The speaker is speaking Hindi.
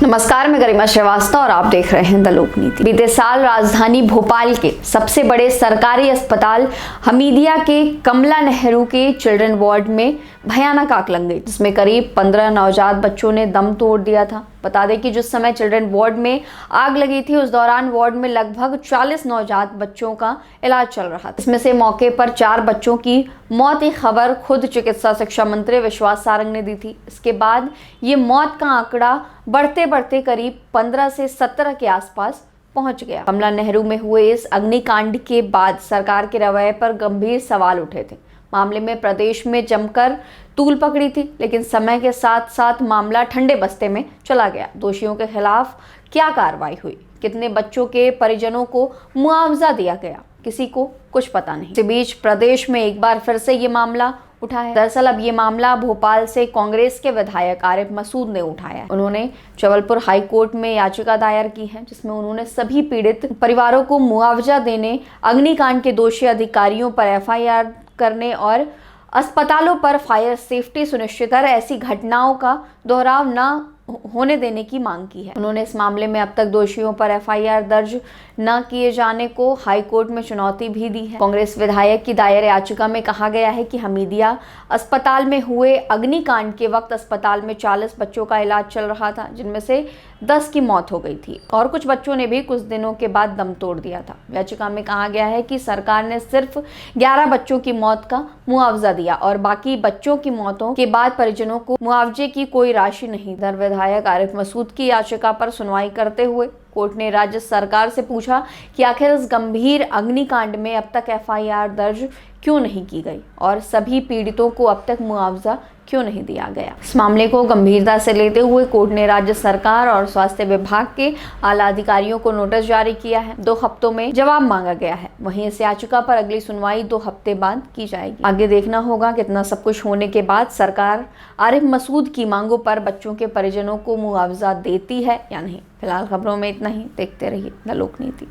नमस्कार, मैं गरिमा श्रीवास्तव और आप देख रहे हैं द लोकनीति। बीते साल राजधानी भोपाल के सबसे बड़े सरकारी अस्पताल हमीदिया के कमला नेहरू के चिल्ड्रन वार्ड में भयानक आग लग गई, जिसमें करीब 15 नवजात बच्चों ने दम तोड़ दिया था। बता दें कि जिस समय चिल्ड्रन वार्ड में आग लगी थी, उस दौरान वार्ड में लगभग 40 नवजात बच्चों का इलाज चल रहा था। इसमें से मौके पर 4 बच्चों की मौत की खबर खुद चिकित्सा शिक्षा मंत्री विश्वास सारंग ने दी थी। इसके बाद ये मौत का आंकड़ा बढ़ते बढ़ते करीब 15 से 17 के आसपास पहुंच गया। कमला नेहरू में हुए इस अग्निकांड के बाद सरकार के रवैये पर गंभीर सवाल उठे थे। मामले में प्रदेश में जमकर तूल पकड़ी थी, लेकिन समय के साथ साथ मामला ठंडे बस्ते में चला गया। दोषियों के खिलाफ क्या कार्रवाई हुई, कितने बच्चों के परिजनों को मुआवजा दिया गया, किसी को कुछ पता नहीं। इस बीच प्रदेश में एक बार फिर से ये मामला उठा है। दरअसल अब ये मामला भोपाल से कांग्रेस के विधायक आरिफ मसूद ने उठाया है। उन्होंने जबलपुर हाई कोर्ट में याचिका दायर की है, जिसमें उन्होंने सभी पीड़ित परिवारों को मुआवजा देने, अग्निकांड के दोषी अधिकारियों पर एफआईआर करने और अस्पतालों पर फायर सेफ्टी सुनिश्चित कर ऐसी घटनाओं का दोहराव न होने देने की मांग की है। उन्होंने इस मामले में अब तक दोषियों पर एफआईआर दर्ज न किए जाने को हाई कोर्ट में चुनौती भी दी है। कांग्रेस विधायक की दायर याचिका में कहा गया है कि हमीदिया अस्पताल में हुए अग्निकांड के वक्त अस्पताल में 40 बच्चों का इलाज चल रहा था, जिनमें से 10 की मौत हो गई थी और कुछ बच्चों ने भी कुछ दिनों के बाद दम तोड़ दिया था। याचिका में कहा गया है कि सरकार ने सिर्फ 11 बच्चों की मौत का मुआवजा दिया और बाकी बच्चों की मौतों के बाद परिजनों को मुआवजे की कोई राशि नहीं। विधायक आरिफ मसूद की याचिका पर सुनवाई करते हुए कोर्ट ने राज्य सरकार से पूछा कि आखिर इस गंभीर अग्निकांड में अब तक एफआईआर दर्ज क्यों नहीं की गई और सभी पीड़ितों को अब तक मुआवजा क्यों नहीं दिया गया। इस मामले को गंभीरता से लेते हुए कोर्ट ने राज्य सरकार और स्वास्थ्य विभाग के आला अधिकारियों को नोटिस जारी किया है। 2 हफ्तों में जवाब मांगा गया है। वहीं इस याचिका पर अगली सुनवाई 2 हफ्ते बाद की जाएगी। आगे देखना होगा कितना सब कुछ होने के बाद सरकार आरिफ मसूद की मांगों पर बच्चों के परिजनों को मुआवजा देती है या नहीं। फिलहाल खबरों में इतना ही। देखते रहिए द लोकनीति।